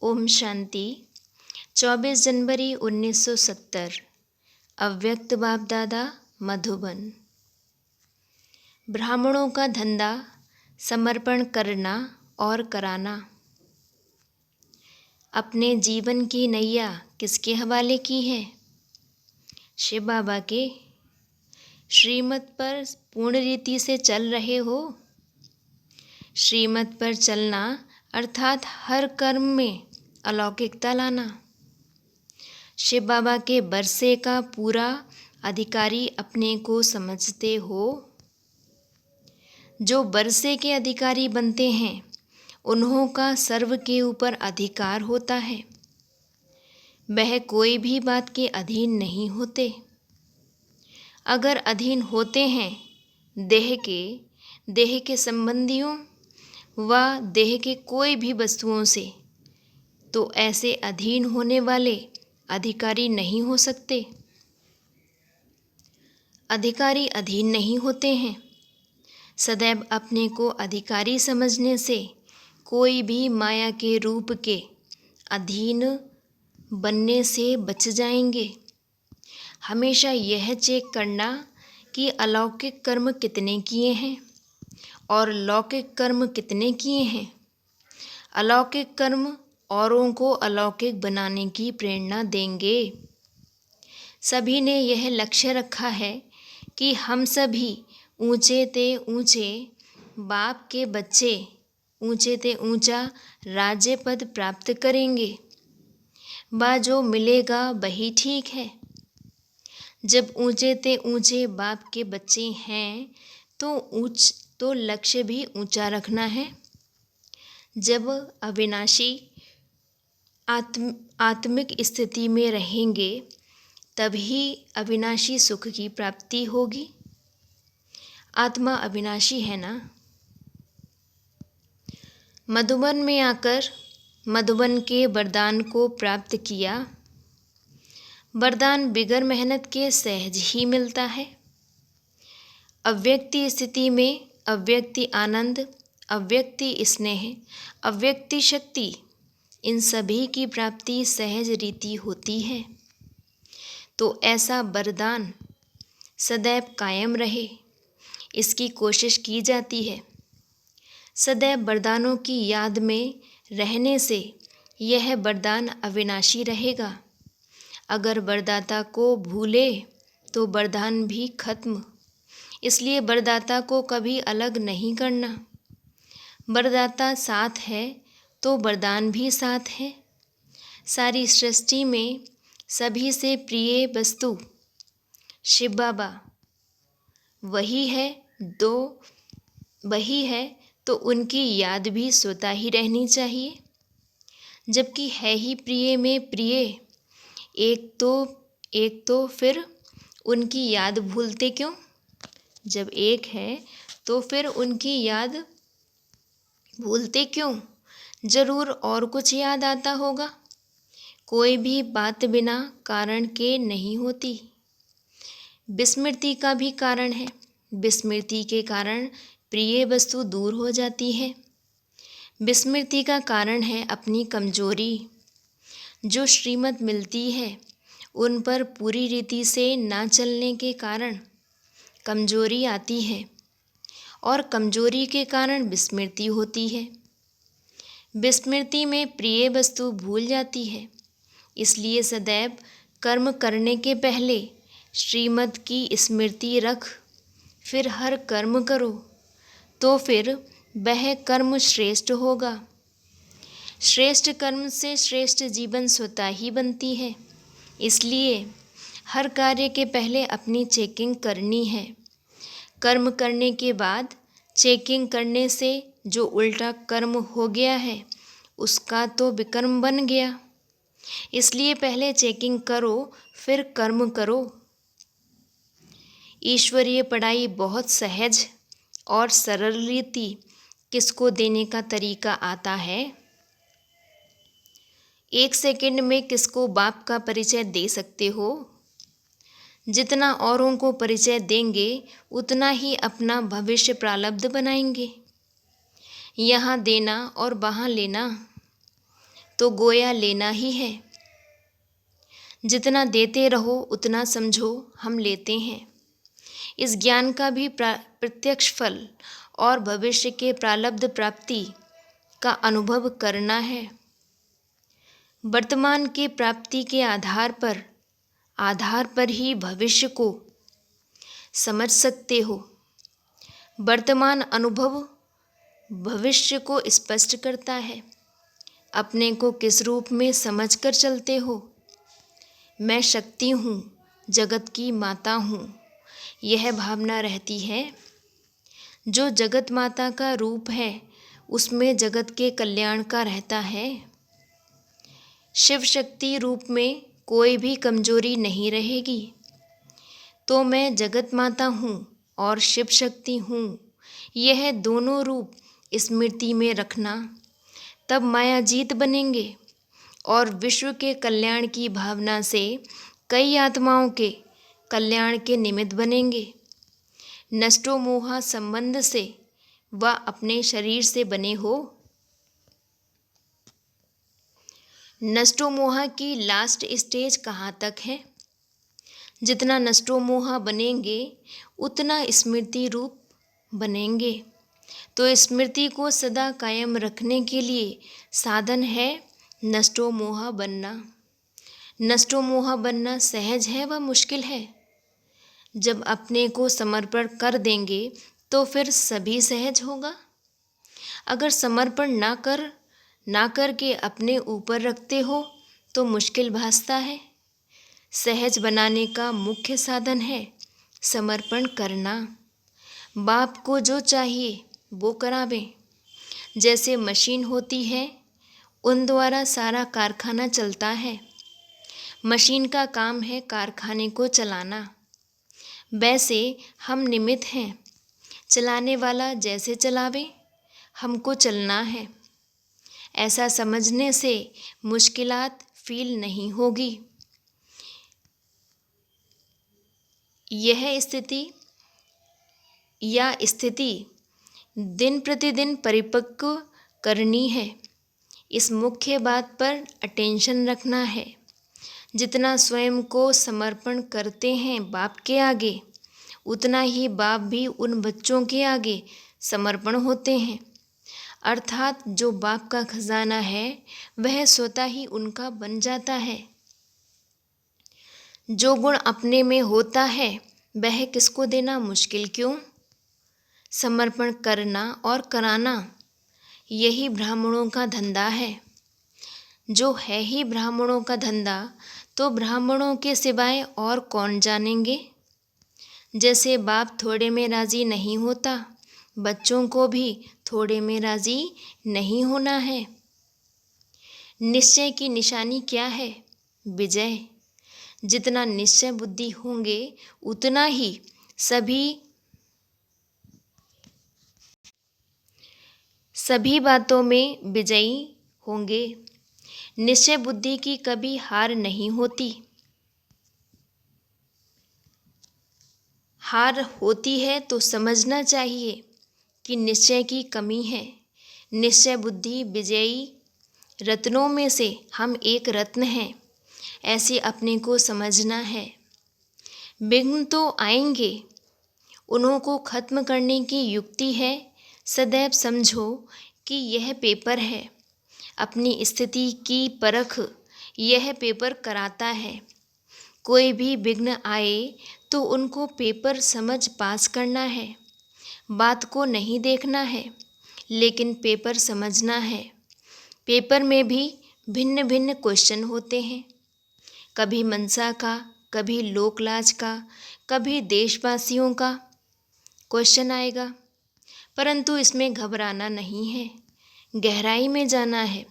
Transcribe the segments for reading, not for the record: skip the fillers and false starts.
ओम शांति। 24 जनवरी 1970। अव्यक्त बाप दादा, मधुबन। ब्राह्मणों का धंधा समर्पण करना और कराना। अपने जीवन की नैया किसके हवाले की है? शिव बाबा के। श्रीमत पर पूर्ण रीति से चल रहे हो? श्रीमत पर चलना अर्थात हर कर्म में अलौकिकता लाना। शिव बाबा के बरसे का पूरा अधिकारी अपने को समझते हो? जो बरसे के अधिकारी बनते हैं उन्हों का सर्व के ऊपर अधिकार होता है। वह कोई भी बात के अधीन नहीं होते। अगर अधीन होते हैं देह के संबंधियों व देह के कोई भी वस्तुओं से, तो ऐसे अधीन होने वाले अधिकारी नहीं हो सकते। अधिकारी अधीन नहीं होते हैं। सदैव अपने को अधिकारी समझने से कोई भी माया के रूप के अधीन बनने से बच जाएंगे। हमेशा यह चेक करना कि अलौकिक कर्म कितने किए हैं और लौकिक कर्म कितने किए हैं। अलौकिक कर्म औरों को अलौकिक बनाने की प्रेरणा देंगे। सभी ने यह लक्ष्य रखा है कि हम सभी ऊंचे ते ऊंचे बाप के बच्चे, ऊंचे ते ऊंचा राज्य पद प्राप्त करेंगे। वह जो मिलेगा वही ठीक है। जब ऊंचे ते ऊंचे बाप के बच्चे हैं तो लक्ष्य भी ऊंचा रखना है। जब अविनाशी आत्मिक स्थिति में रहेंगे तभी अविनाशी सुख की प्राप्ति होगी। आत्मा अविनाशी है ना। मधुबन में आकर मधुबन के वरदान को प्राप्त किया। वरदान बिगर मेहनत के सहज ही मिलता है। अव्यक्ति स्थिति में अव्यक्ति आनंद, अव्यक्ति स्नेह, अव्यक्ति शक्ति, इन सभी की प्राप्ति सहज रीति होती है। तो ऐसा वरदान सदैव कायम रहे, इसकी कोशिश की जाती है। सदैव वरदानों की याद में रहने से यह वरदान अविनाशी रहेगा। अगर वरदाता को भूले तो वरदान भी खत्म। इसलिए वरदाता को कभी अलग नहीं करना। वरदाता साथ है तो वरदान भी साथ है। सारी सृष्टि में सभी से प्रिय वस्तु शिव बाबा वही है, तो उनकी याद भी स्वतः ही रहनी चाहिए। जबकि है ही प्रिय में प्रिय एक तो फिर उनकी याद भूलते क्यों? जब एक है तो फिर उनकी याद भूलते क्यों? जरूर और कुछ याद आता होगा। कोई भी बात बिना कारण के नहीं होती। विस्मृति का भी कारण है। विस्मृति के कारण प्रिय वस्तु दूर हो जाती है। विस्मृति का कारण है अपनी कमजोरी। जो श्रीमत मिलती है उन पर पूरी रीति से ना चलने के कारण कमजोरी आती है और कमजोरी के कारण विस्मृति होती है। विस्मृति में प्रिय वस्तु भूल जाती है। इसलिए सदैव कर्म करने के पहले श्रीमत की स्मृति रख फिर हर कर्म करो, तो फिर वह कर्म श्रेष्ठ होगा। श्रेष्ठ कर्म से श्रेष्ठ जीवन स्वतः ही बनती है। इसलिए हर कार्य के पहले अपनी चेकिंग करनी है। कर्म करने के बाद चेकिंग करने से जो उल्टा कर्म हो गया है उसका तो विकर्म बन गया। इसलिए पहले चेकिंग करो फिर कर्म करो। ईश्वरीय पढ़ाई बहुत सहज और सरल रीति किसको देने का तरीका आता है? 1 सेकंड में किसको बाप का परिचय दे सकते हो? जितना औरों को परिचय देंगे उतना ही अपना भविष्य प्रारब्ध बनाएंगे। यहाँ देना और वहाँ लेना तो गोया लेना ही है। जितना देते रहो उतना समझो हम लेते हैं। इस ज्ञान का भी प्रत्यक्ष फल और भविष्य के प्रारब्ध प्राप्ति का अनुभव करना है। वर्तमान के प्राप्ति के आधार पर ही भविष्य को समझ सकते हो। वर्तमान अनुभव भविष्य को स्पष्ट करता है। अपने को किस रूप में समझकर चलते हो? मैं शक्ति हूँ, जगत की माता हूँ, यह भावना रहती है। जो जगत माता का रूप है उसमें जगत के कल्याण का रहता है। शिव शक्ति रूप में कोई भी कमजोरी नहीं रहेगी। तो मैं जगत माता हूँ और शिव शक्ति हूँ, यह दोनों रूप स्मृति में रखना, तब मायाजीत बनेंगे और विश्व के कल्याण की भावना से कई आत्माओं के कल्याण के निमित्त बनेंगे। नष्टो मोहा संबंध से व अपने शरीर से बने हो। नष्टो मोहा की लास्ट स्टेज कहाँ तक है? जितना नष्टो मोहा बनेंगे उतना स्मृति रूप बनेंगे। तो स्मृति को सदा कायम रखने के लिए साधन है नष्टो मोहा बनना। नष्टो मोहा बनना सहज है व मुश्किल है? जब अपने को समर्पण कर देंगे तो फिर सभी सहज होगा। अगर समर्पण ना करके अपने ऊपर रखते हो तो मुश्किल भासता है। सहज बनाने का मुख्य साधन है समर्पण करना। बाप को जो चाहिए वो करावें। जैसे मशीन होती है उन द्वारा सारा कारखाना चलता है। मशीन का काम है कारखाने को चलाना। वैसे हम निमित्त हैं, चलाने वाला जैसे चलावे हमको चलना है। ऐसा समझने से मुश्किलात फील नहीं होगी। यह स्थिति दिन प्रतिदिन परिपक्व करनी है। इस मुख्य बात पर अटेंशन रखना है। जितना स्वयं को समर्पण करते हैं बाप के आगे, उतना ही बाप भी उन बच्चों के आगे समर्पण होते हैं। अर्थात जो बाप का खजाना है वह स्वतः ही उनका बन जाता है। जो गुण अपने में होता है वह किसको देना मुश्किल क्यों? समर्पण करना और कराना यही ब्राह्मणों का धंधा है। जो है ही ब्राह्मणों का धंधा तो ब्राह्मणों के सिवाय और कौन जानेंगे? जैसे बाप थोड़े में राजी नहीं होता, बच्चों को भी थोड़े में राजी नहीं होना है। निश्चय की निशानी क्या है? विजय। जितना निश्चय बुद्धि होंगे उतना ही सभी बातों में विजयी होंगे। निश्चय बुद्धि की कभी हार नहीं होती। हार होती है तो समझना चाहिए कि निश्चय की कमी है। निश्चय बुद्धि विजयी रत्नों में से हम एक रत्न हैं, ऐसे अपने को समझना है। विघ्न तो आएंगे, उन्हों को खत्म करने की युक्ति है। सदैव समझो कि यह पेपर है। अपनी स्थिति की परख यह पेपर कराता है। कोई भी विघ्न आए तो उनको पेपर समझ पास करना है। बात को नहीं देखना है लेकिन पेपर समझना है। पेपर में भी भिन्न भिन्न क्वेश्चन होते हैं। कभी मनसा का, कभी लोकलाज का, कभी देशवासियों का क्वेश्चन आएगा। परंतु इसमें घबराना नहीं है, गहराई में जाना है।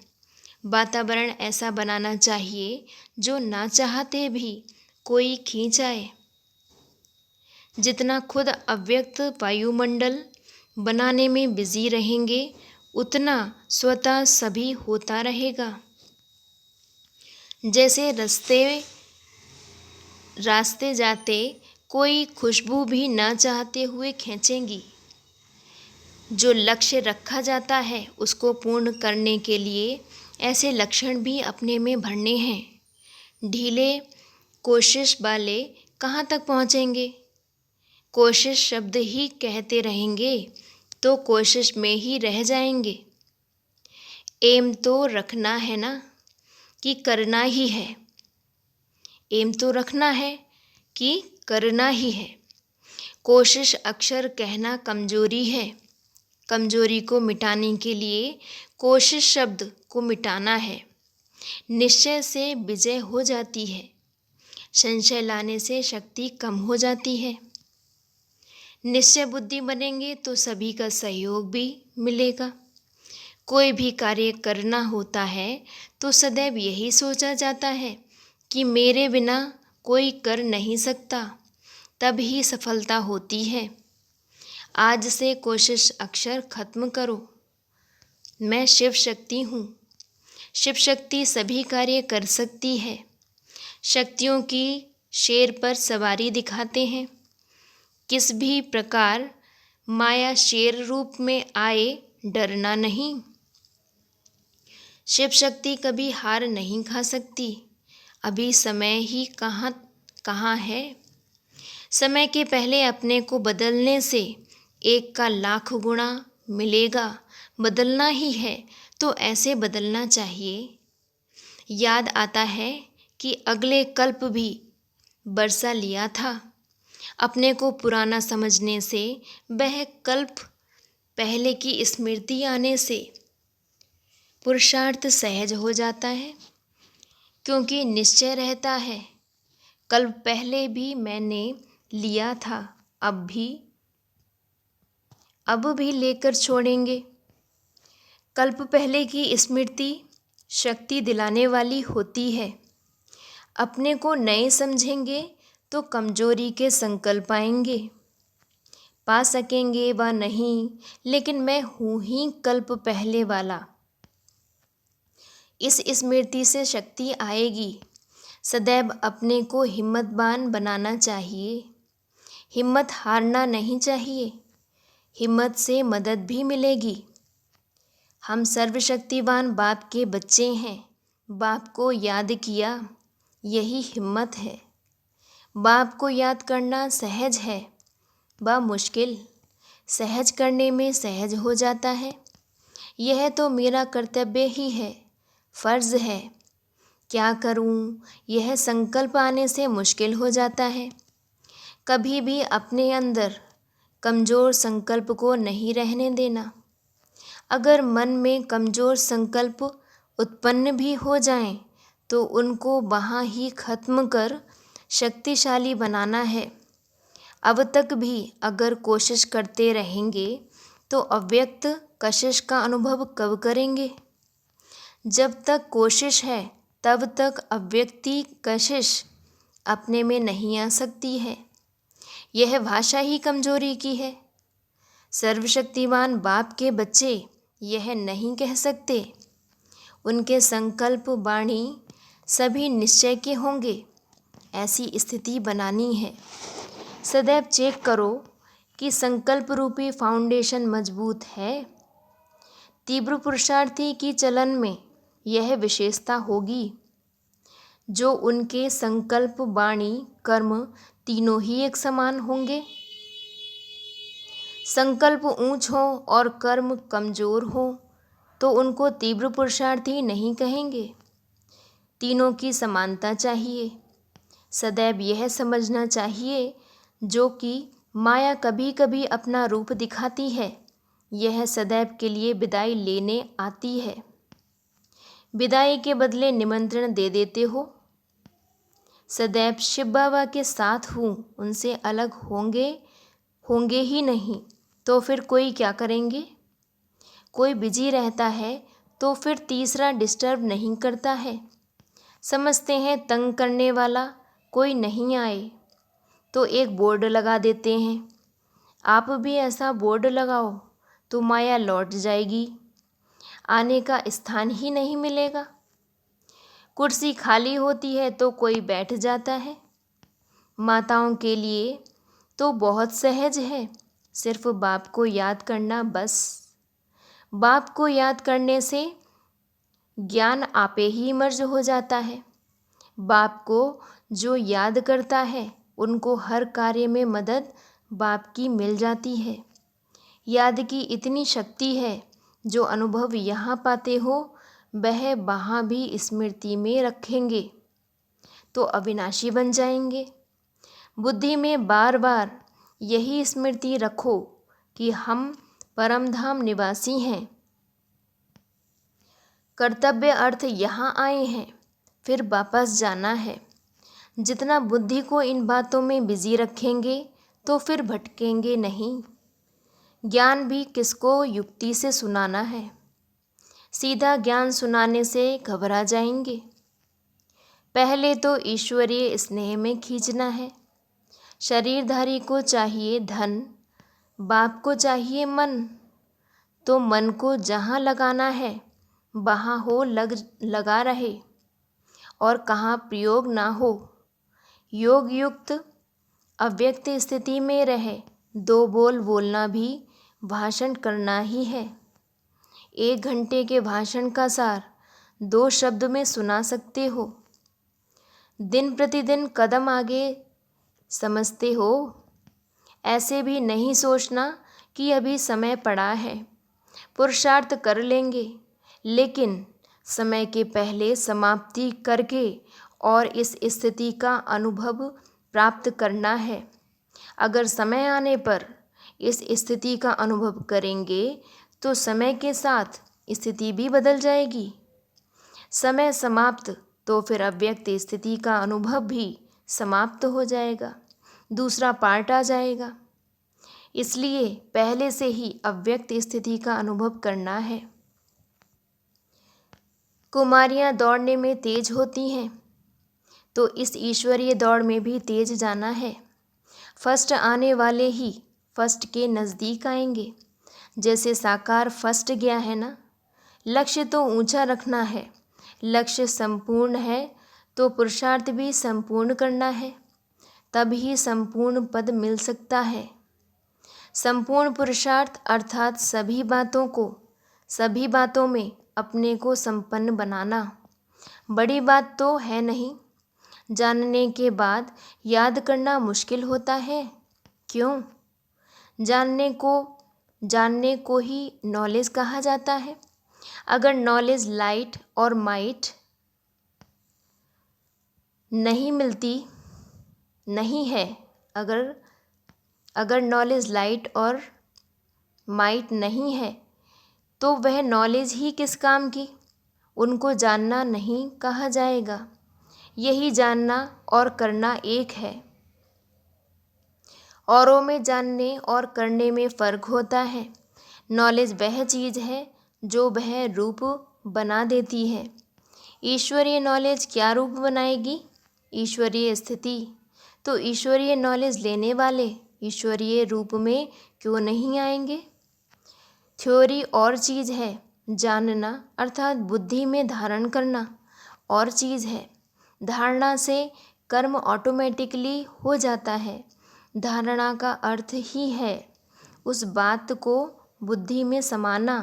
वातावरण ऐसा बनाना चाहिए जो ना चाहते भी कोई खींच आए। जितना खुद अव्यक्त वायुमंडल बनाने में बिजी रहेंगे उतना स्वतः सभी होता रहेगा। जैसे रास्ते जाते कोई खुशबू भी ना चाहते हुए खींचेंगी। जो लक्ष्य रखा जाता है उसको पूर्ण करने के लिए ऐसे लक्षण भी अपने में भरने हैं। ढीले कोशिश वाले कहाँ तक पहुँचेंगे? कोशिश शब्द ही कहते रहेंगे तो कोशिश में ही रह जाएंगे। एम तो रखना है ना कि करना ही है? एम तो रखना है कि करना ही है। कोशिश अक्सर कहना कमजोरी है। कमजोरी को मिटाने के लिए कोशिश शब्द को मिटाना है। निश्चय से विजय हो जाती है। संशय लाने से शक्ति कम हो जाती है। निश्चय बुद्धि बनेंगे तो सभी का सहयोग भी मिलेगा। कोई भी कार्य करना होता है तो सदैव यही सोचा जाता है कि मेरे बिना कोई कर नहीं सकता, तब ही सफलता होती है। आज से कोशिश अक्षर खत्म करो। मैं शिव शक्ति हूँ। शिव शक्ति सभी कार्य कर सकती है। शक्तियों की शेर पर सवारी दिखाते हैं। किस भी प्रकार माया शेर रूप में आए, डरना नहीं। शिव शक्ति कभी हार नहीं खा सकती। अभी समय ही कहाँ है। समय के पहले अपने को बदलने से 1 का लाख गुणा मिलेगा। बदलना ही है तो ऐसे बदलना चाहिए। याद आता है कि अगले कल्प भी वर्षा लिया था। अपने को पुराना समझने से वह कल्प पहले की स्मृति आने से पुरुषार्थ सहज हो जाता है, क्योंकि निश्चय रहता है कल्प पहले भी मैंने लिया था, अब भी लेकर छोड़ेंगे। कल्प पहले की स्मृति शक्ति दिलाने वाली होती है। अपने को नए समझेंगे तो कमजोरी के संकल्प आएंगे। पा सकेंगे व नहीं, लेकिन मैं हूँ ही कल्प पहले वाला। इस स्मृति से शक्ति आएगी। सदैव अपने को हिम्मतवान बनाना चाहिए। हिम्मत हारना नहीं चाहिए। हिम्मत से मदद भी मिलेगी। हम सर्वशक्तिवान बाप के बच्चे हैं। बाप को याद किया, यही हिम्मत है। बाप को याद करना सहज है व मुश्किल सहज करने में सहज हो जाता है। यह तो मेरा कर्तव्य ही है, फर्ज है। क्या करूं, यह संकल्प आने से मुश्किल हो जाता है। कभी भी अपने अंदर कमज़ोर संकल्प को नहीं रहने देना। अगर मन में कमज़ोर संकल्प उत्पन्न भी हो जाएं, तो उनको वहाँ ही खत्म कर शक्तिशाली बनाना है। अब तक भी अगर कोशिश करते रहेंगे तो अव्यक्त कशिश का अनुभव कब करेंगे? जब तक कोशिश है तब तक अव्यक्ति कशिश अपने में नहीं आ सकती है। यह भाषा ही कमजोरी की है। सर्वशक्तिमान बाप के बच्चे यह नहीं कह सकते। उनके संकल्प वाणी सभी निश्चय के होंगे। ऐसी स्थिति बनानी है। सदैव चेक करो कि संकल्प रूपी फाउंडेशन मजबूत है। तीव्र पुरुषार्थी की चलन में यह विशेषता होगी। जो उनके संकल्प वाणी कर्म तीनों ही एक समान होंगे। संकल्प ऊंच हो और कर्म कमजोर हो तो उनको तीव्र पुरुषार्थी नहीं कहेंगे। तीनों की समानता चाहिए। सदैव यह समझना चाहिए जो कि माया कभी कभी अपना रूप दिखाती है, यह सदैव के लिए विदाई लेने आती है। विदाई के बदले निमंत्रण दे देते हो। सदैव शिव बाबा के साथ हूँ, उनसे अलग होंगे ही नहीं तो फिर कोई क्या करेंगे? कोई बिजी रहता है तो फिर तीसरा डिस्टर्ब नहीं करता है। समझते हैं तंग करने वाला कोई नहीं आए तो एक बोर्ड लगा देते हैं। आप भी ऐसा बोर्ड लगाओ तो माया लौट जाएगी। आने का स्थान ही नहीं मिलेगा। कुर्सी खाली होती है तो कोई बैठ जाता है। माताओं के लिए तो बहुत सहज है, सिर्फ बाप को याद करना बस। बाप को याद करने से ज्ञान आपे ही इमर्ज हो जाता है। बाप को जो याद करता है उनको हर कार्य में मदद बाप की मिल जाती है। याद की इतनी शक्ति है, जो अनुभव यहाँ पाते हो वह वहाँ भी स्मृति में रखेंगे तो अविनाशी बन जाएंगे। बुद्धि में बार बार यही स्मृति रखो कि हम परमधाम निवासी हैं। कर्तव्य अर्थ यहाँ आए हैं, फिर वापस जाना है। जितना बुद्धि को इन बातों में बिजी रखेंगे तो फिर भटकेंगे नहीं। ज्ञान भी किसको युक्ति से सुनाना है, सीधा ज्ञान सुनाने से घबरा जाएंगे। पहले तो ईश्वरीय स्नेह में खींचना है। शरीरधारी को चाहिए धन, बाप को चाहिए मन, तो मन को जहाँ लगाना है वहाँ हो लगा रहे और कहाँ प्रयोग ना हो। योग युक्त अव्यक्त स्थिति में रहे। 2 बोल बोलना भी भाषण करना ही है। 1 घंटे के भाषण का सार 2 शब्द में सुना सकते हो। दिन प्रतिदिन कदम आगे समझते हो। ऐसे भी नहीं सोचना कि अभी समय पड़ा है, पुरुषार्थ कर लेंगे, लेकिन समय के पहले समाप्ति करके और इस स्थिति का अनुभव प्राप्त करना है। अगर समय आने पर इस स्थिति का अनुभव करेंगे तो समय के साथ स्थिति भी बदल जाएगी। समय समाप्त तो फिर अव्यक्त स्थिति का अनुभव भी समाप्त हो जाएगा, दूसरा पार्ट आ जाएगा। इसलिए पहले से ही अव्यक्त स्थिति का अनुभव करना है। कुमारियाँ दौड़ने में तेज होती हैं, तो इस ईश्वरीय दौड़ में भी तेज जाना है। फर्स्ट आने वाले ही फर्स्ट के नज़दीक आएंगे। जैसे साकार फर्स्ट गया है ना। लक्ष्य तो ऊंचा रखना है। लक्ष्य संपूर्ण है तो पुरुषार्थ भी संपूर्ण करना है, तभी संपूर्ण पद मिल सकता है। संपूर्ण पुरुषार्थ अर्थात सभी बातों में अपने को संपन्न बनाना बड़ी बात तो है नहीं। जानने के बाद याद करना मुश्किल होता है। क्यों? जानने को ही नॉलेज कहा जाता है। अगर नॉलेज लाइट और माइट नहीं मिलती नहीं है, अगर नॉलेज लाइट और माइट नहीं है तो वह नॉलेज ही किस काम की? उनको जानना नहीं कहा जाएगा। यही जानना और करना एक है। औरों में जानने और करने में फ़र्क होता है। नॉलेज वह चीज़ है जो वह रूप बना देती है। ईश्वरीय नॉलेज क्या रूप बनाएगी? ईश्वरीय स्थिति। तो ईश्वरीय नॉलेज लेने वाले ईश्वरीय रूप में क्यों नहीं आएंगे? थ्योरी और चीज़ है, जानना अर्थात बुद्धि में धारण करना और चीज़ है। धारणा से कर्म ऑटोमेटिकली हो जाता है। धारणा का अर्थ ही है उस बात को बुद्धि में समाना।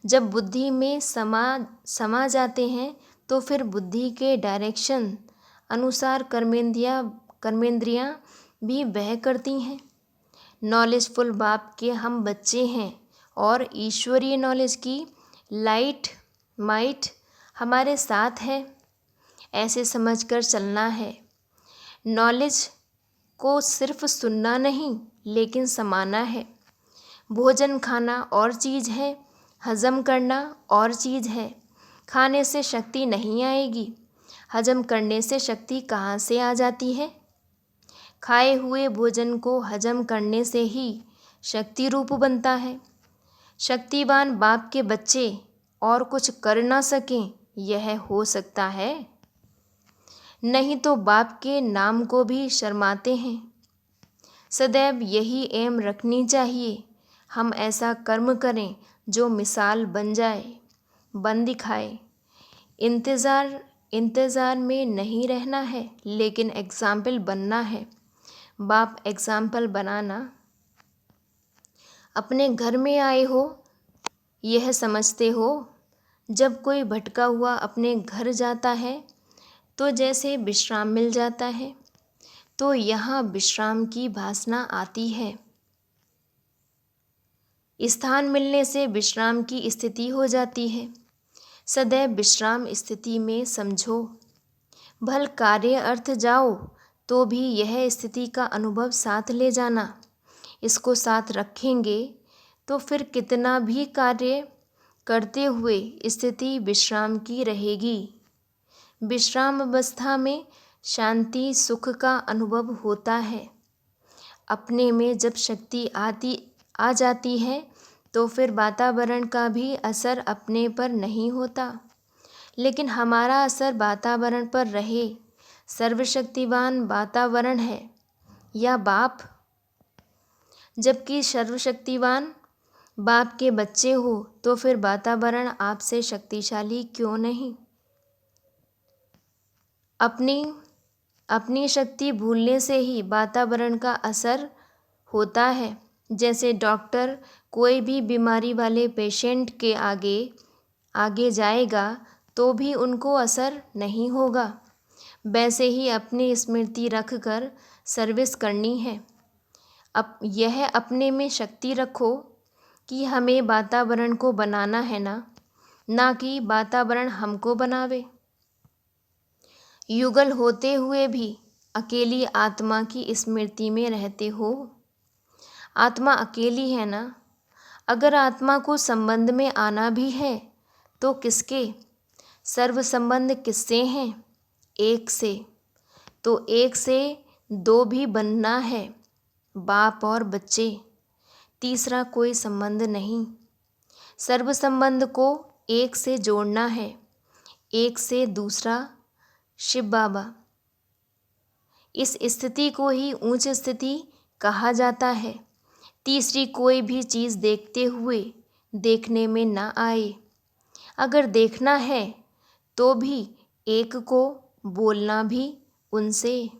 जब बुद्धि में समा जाते हैं तो फिर बुद्धि के डायरेक्शन अनुसार कर्मेंद्रियाँ भी वह करती हैं। नॉलेजफुल बाप के हम बच्चे हैं और ईश्वरीय नॉलेज की लाइट माइट हमारे साथ है, ऐसे समझकर चलना है। नॉलेज को सिर्फ सुनना नहीं लेकिन समाना है। भोजन खाना और चीज़ है, हजम करना और चीज़ है। खाने से शक्ति नहीं आएगी, हजम करने से शक्ति कहाँ से आ जाती है? खाए हुए भोजन को हजम करने से ही शक्ति रूप बनता है। शक्तिवान बाप के बच्चे और कुछ कर ना सकें, यह हो सकता है? नहीं तो बाप के नाम को भी शर्माते हैं। सदैव यही एम रखनी चाहिए, हम ऐसा कर्म करें जो मिसाल बन जाए, बन दिखाए। इंतज़ार में नहीं रहना है लेकिन एग्जाम्पल बनना है। बाप एग्जाम्पल बनाना। अपने घर में आए हो, यह समझते हो जब कोई भटका हुआ अपने घर जाता है तो जैसे विश्राम मिल जाता है, तो यहाँ विश्राम की भासना आती है। स्थान मिलने से विश्राम की स्थिति हो जाती है। सदैव विश्राम स्थिति में समझो। भल कार्य अर्थ जाओ तो भी यह स्थिति का अनुभव साथ ले जाना। इसको साथ रखेंगे तो फिर कितना भी कार्य करते हुए स्थिति विश्राम की रहेगी। विश्राम अवस्था में शांति सुख का अनुभव होता है। अपने में जब शक्ति आ जाती है तो फिर वातावरण का भी असर अपने पर नहीं होता, लेकिन हमारा असर वातावरण पर रहे। सर्वशक्तिवान वातावरण है या बाप, जबकि सर्वशक्तिवान बाप के बच्चे हो तो फिर वातावरण आपसे शक्तिशाली क्यों नहीं। अपनी शक्ति भूलने से ही वातावरण का असर होता है। जैसे डॉक्टर कोई भी बीमारी वाले पेशेंट के आगे जाएगा तो भी उनको असर नहीं होगा, वैसे ही अपनी स्मृति रख कर सर्विस करनी है। अब यह अपने में शक्ति रखो कि हमें वातावरण को बनाना है ना कि वातावरण हमको बनावे। युगल होते हुए भी अकेली आत्मा की स्मृति में रहते हो। आत्मा अकेली है ना। अगर आत्मा को संबंध में आना भी है तो किसके? सर्व संबंध किससे हैं? एक से। तो एक से दो भी बनना है, बाप और बच्चे। तीसरा कोई संबंध नहीं। सर्व संबंध को एक से जोड़ना है। एक से दूसरा शिव बाबा। इस स्थिति को ही उच्च स्थिति कहा जाता है। तीसरी कोई भी चीज़ देखते हुए देखने में ना आए। अगर देखना है तो भी एक को बोलना भी उनसे।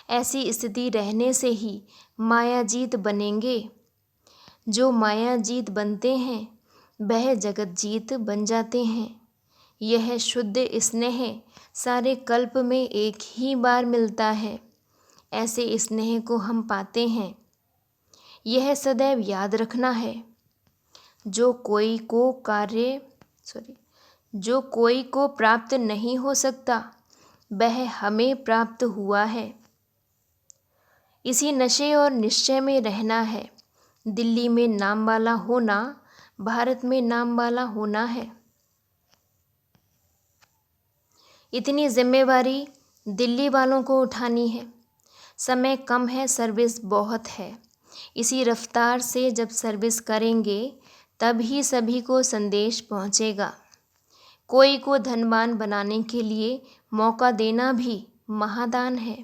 ऐसी स्थिति रहने से ही मायाजीत बनेंगे। जो मायाजीत बनते हैं वह जगतजीत बन जाते हैं। यह शुद्ध स्नेह सारे कल्प में एक ही बार मिलता है। ऐसे स्नेह को हम पाते हैं। यह सदैव याद रखना है। जो कोई को प्राप्त नहीं हो सकता वह हमें प्राप्त हुआ है। इसी नशे और निश्चय में रहना है। दिल्ली में नाम वाला होना भारत में नाम वाला होना है। इतनी जिम्मेवारी दिल्ली वालों को उठानी है। समय कम है, सर्विस बहुत है। इसी रफ्तार से जब सर्विस करेंगे तब ही सभी को संदेश पहुंचेगा। कोई को धनवान बनाने के लिए मौका देना भी महादान है।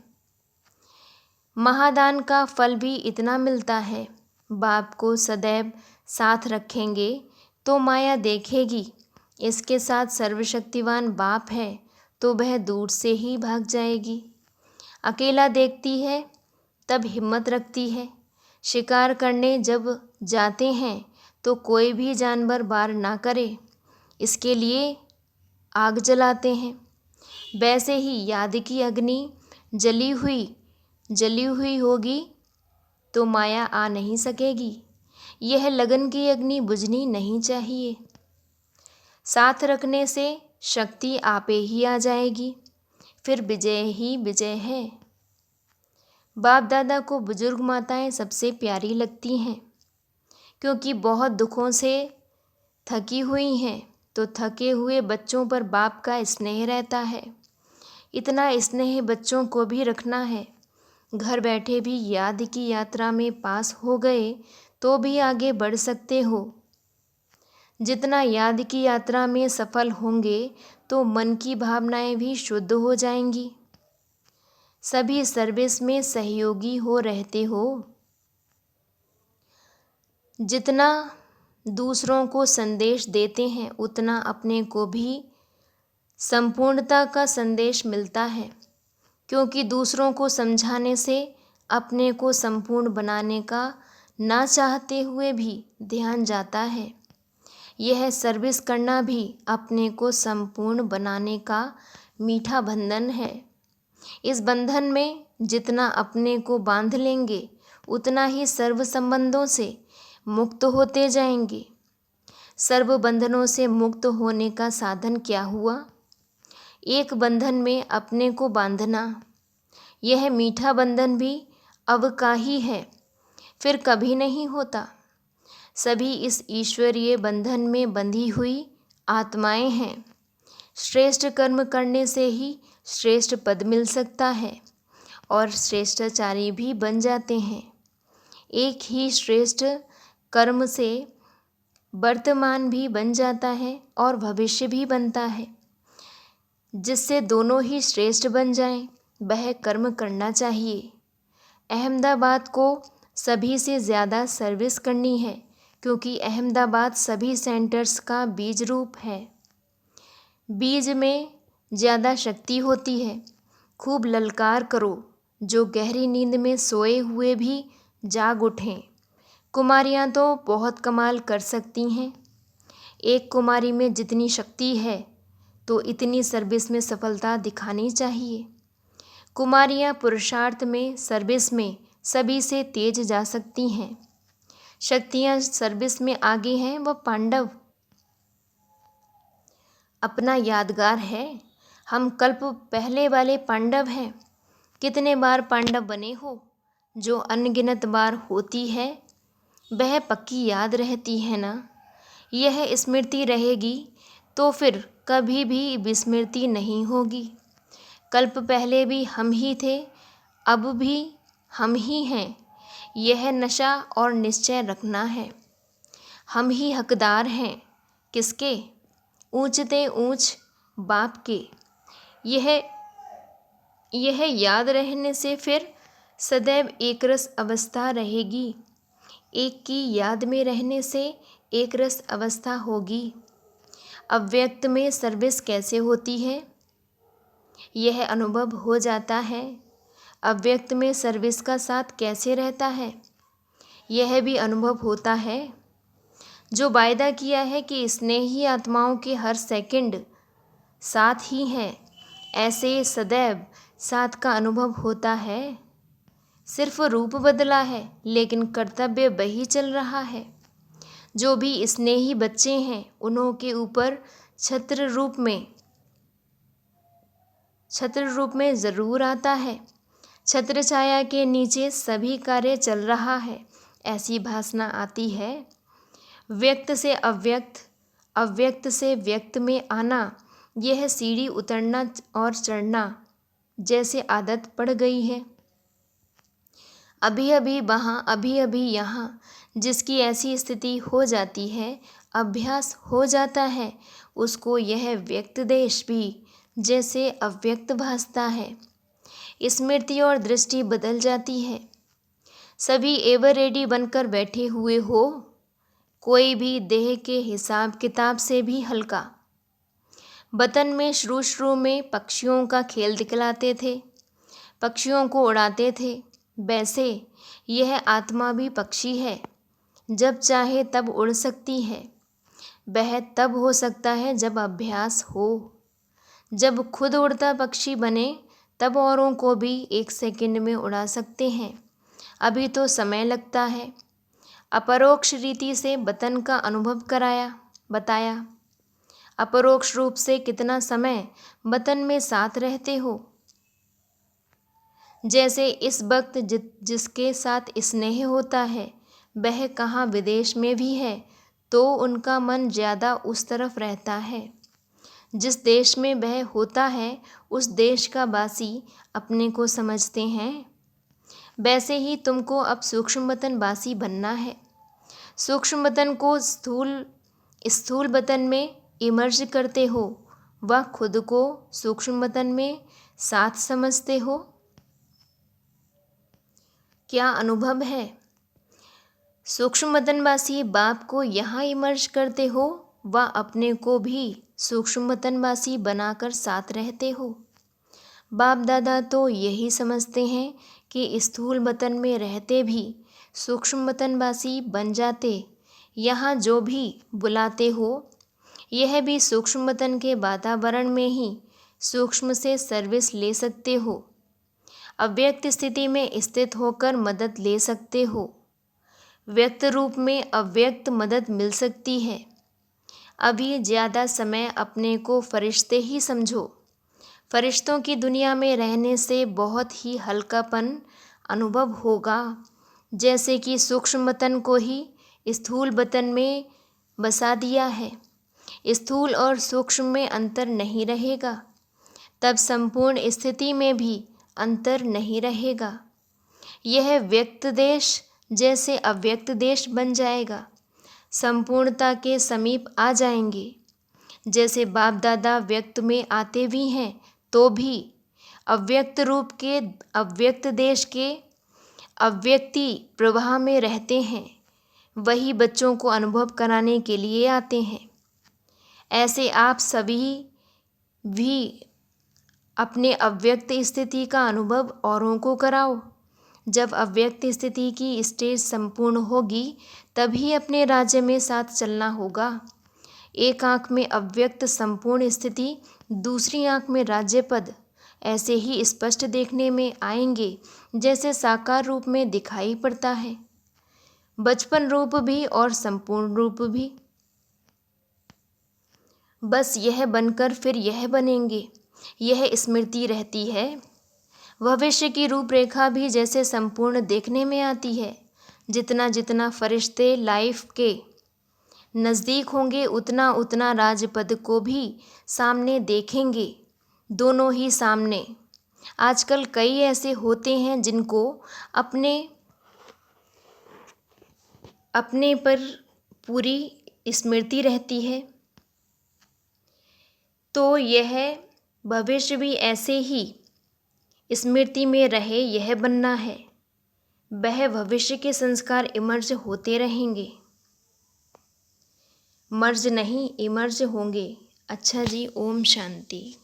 महादान का फल भी इतना मिलता है। बाप को सदैव साथ रखेंगे तो माया देखेगी इसके साथ सर्वशक्तिवान बाप है तो वह दूर से ही भाग जाएगी। अकेला देखती है तब हिम्मत रखती है। शिकार करने जब जाते हैं तो कोई भी जानवर वार ना करे, इसके लिए आग जलाते हैं। वैसे ही याद की अग्नि जली हुई होगी तो माया आ नहीं सकेगी। यह लगन की अग्नि बुझनी नहीं चाहिए। साथ रखने से शक्ति आपे ही आ जाएगी। फिर विजय ही विजय है। बाप दादा को बुजुर्ग माताएं सबसे प्यारी लगती हैं, क्योंकि बहुत दुखों से थकी हुई हैं तो थके हुए बच्चों पर बाप का स्नेह रहता है। इतना स्नेह बच्चों को भी रखना है। घर बैठे भी याद की यात्रा में पास हो गए तो भी आगे बढ़ सकते हो। जितना याद की यात्रा में सफल होंगे तो मन की भावनाएं भी शुद्ध हो जाएंगी। सभी सर्विस में सहयोगी हो रहते हो। जितना दूसरों को संदेश देते हैं उतना अपने को भी संपूर्णता का संदेश मिलता है, क्योंकि दूसरों को समझाने से अपने को संपूर्ण बनाने का ना चाहते हुए भी ध्यान जाता है। यह सर्विस करना भी अपने को संपूर्ण बनाने का मीठा बंधन है। इस बंधन में जितना अपने को बांध लेंगे उतना ही सर्व संबंधों से मुक्त होते जाएंगे। सर्व बंधनों से मुक्त होने का साधन क्या हुआ? एक बंधन में अपने को बांधना। यह मीठा बंधन भी अब का ही है, फिर कभी नहीं होता। सभी इस ईश्वरीय बंधन में बंधी हुई आत्माएं हैं। श्रेष्ठ कर्म करने से ही श्रेष्ठ पद मिल सकता है और श्रेष्ठाचारी भी बन जाते हैं। एक ही श्रेष्ठ कर्म से वर्तमान भी बन जाता है और भविष्य भी बनता है। जिससे दोनों ही श्रेष्ठ बन जाएं, वह कर्म करना चाहिए। अहमदाबाद को सभी से ज़्यादा सर्विस करनी है, क्योंकि अहमदाबाद सभी सेंटर्स का बीज रूप है। बीज में ज़्यादा शक्ति होती है। खूब ललकार करो, जो गहरी नींद में सोए हुए भी जाग उठें। कुमारियाँ तो बहुत कमाल कर सकती हैं। एक कुमारी में जितनी शक्ति है तो इतनी सर्विस में सफलता दिखानी चाहिए। कुमारियाँ पुरुषार्थ में, सर्विस में सभी से तेज जा सकती हैं। शक्तियाँ सर्विस में आगे हैं वह पांडव। अपना यादगार है, हम कल्प पहले वाले पांडव हैं। कितने बार पांडव बने हो? जो अनगिनत बार होती है वह पक्की याद रहती है ना। यह स्मृति रहेगी तो फिर कभी भी विस्मृति नहीं होगी। कल्प पहले भी हम ही थे, अब भी हम ही हैं। यह नशा और निश्चय रखना है। हम ही हकदार हैं। किसके? ऊंचते ऊंच बाप के। यह याद रहने से फिर सदैव एकरस अवस्था रहेगी। एक की याद में रहने से एकरस अवस्था होगी। अव्यक्त में सर्विस कैसे होती है यह अनुभव हो जाता है। अव्यक्त में सर्विस का साथ कैसे रहता है यह भी अनुभव होता है। जो वायदा किया है कि स्नेही आत्माओं के हर सेकंड साथ ही हैं, ऐसे सदैव साथ का अनुभव होता है। सिर्फ रूप बदला है लेकिन कर्तव्य वही चल रहा है। जो भी स्नेही बच्चे हैं उन्हों के ऊपर छत्र रूप में ज़रूर आता है। छत्र छाया के नीचे सभी कार्य चल रहा है, ऐसी भासना आती है। व्यक्त से अव्यक्त, अव्यक्त से व्यक्त में आना, यह सीढ़ी उतरना और चढ़ना जैसे आदत पड़ गई है। अभी अभी वहाँ, अभी अभी यहाँ, जिसकी ऐसी स्थिति हो जाती है, अभ्यास हो जाता है, उसको यह व्यक्त देश भी जैसे अव्यक्त भासता है। स्मृति और दृष्टि बदल जाती है। सभी एवर रेडी बनकर बैठे हुए हो, कोई भी देह के हिसाब किताब से भी हल्का। वतन में शुरू में पक्षियों का खेल दिखलाते थे, पक्षियों को उड़ाते थे। वैसे यह आत्मा भी पक्षी है, जब चाहे तब उड़ सकती है। वह तब हो सकता है जब अभ्यास हो। जब खुद उड़ता पक्षी बने तब औरों को भी 1 सेकंड में उड़ा सकते हैं। अभी तो समय लगता है। अपरोक्ष रीति से वतन का अनुभव बताया। अपरोक्ष रूप से कितना समय वतन में साथ रहते हो। जैसे इस वक्त जिसके साथ स्नेह होता है वह कहाँ विदेश में भी है तो उनका मन ज़्यादा उस तरफ रहता है। जिस देश में वह होता है उस देश का वासी अपने को समझते हैं। वैसे ही तुमको अब सूक्ष्म वतन वासी बनना है। सूक्ष्म वतन को स्थूल वतन में इमर्ज करते हो व खुद को सूक्ष्म वतन में साथ समझते हो। क्या अनुभव है? सूक्ष्म वतनवासी बाप को यहाँ इमर्ज करते हो व अपने को भी सूक्ष्म वतनवासी बनाकर साथ रहते हो। बाप दादा तो यही समझते हैं कि स्थूल वतन में रहते भी सूक्ष्म वतनवासी बन जाते। यहाँ जो भी बुलाते हो, यह भी सूक्ष्म वतन के वातावरण में ही सूक्ष्म से सर्विस ले सकते हो। अव्यक्त स्थिति में स्थित होकर मदद ले सकते हो। व्यक्त रूप में अव्यक्त मदद मिल सकती है। अभी ज़्यादा समय अपने को फरिश्ते ही समझो। फरिश्तों की दुनिया में रहने से बहुत ही हल्कापन अनुभव होगा, जैसे कि सूक्ष्म वतन को ही स्थूल वतन में बसा दिया है। स्थूल और सूक्ष्म में अंतर नहीं रहेगा, तब संपूर्ण स्थिति में भी अंतर नहीं रहेगा। यह व्यक्त देश जैसे अव्यक्त देश बन जाएगा, संपूर्णता के समीप आ जाएंगे। जैसे बाप दादा व्यक्त में आते भी हैं तो भी अव्यक्त रूप के अव्यक्त देश के अव्यक्ति प्रवाह में रहते हैं, वही बच्चों को अनुभव कराने के लिए आते हैं। ऐसे आप सभी भी अपने अव्यक्त स्थिति का अनुभव औरों को कराओ। जब अव्यक्त स्थिति की स्टेज संपूर्ण होगी, तभी अपने राज्य में साथ चलना होगा। एक आँख में अव्यक्त संपूर्ण स्थिति, दूसरी आँख में राज्य पद ऐसे ही स्पष्ट देखने में आएंगे जैसे साकार रूप में दिखाई पड़ता है, बचपन रूप भी और संपूर्ण रूप भी। बस यह बनकर फिर यह बनेंगे, यह स्मृति रहती है। भविष्य की रूपरेखा भी जैसे संपूर्ण देखने में आती है। जितना जितना फरिश्ते लाइफ के नज़दीक होंगे, उतना उतना राजपद को भी सामने देखेंगे, दोनों ही सामने। आजकल कई ऐसे होते हैं जिनको अपने पर पूरी स्मृति रहती है, तो यह भविष्य भी ऐसे ही स्मृति में रहे, यह बनना है। वह भविष्य के संस्कार इमर्ज होते रहेंगे, मर्ज नहीं इमर्ज होंगे। अच्छा जी, ओम शांति।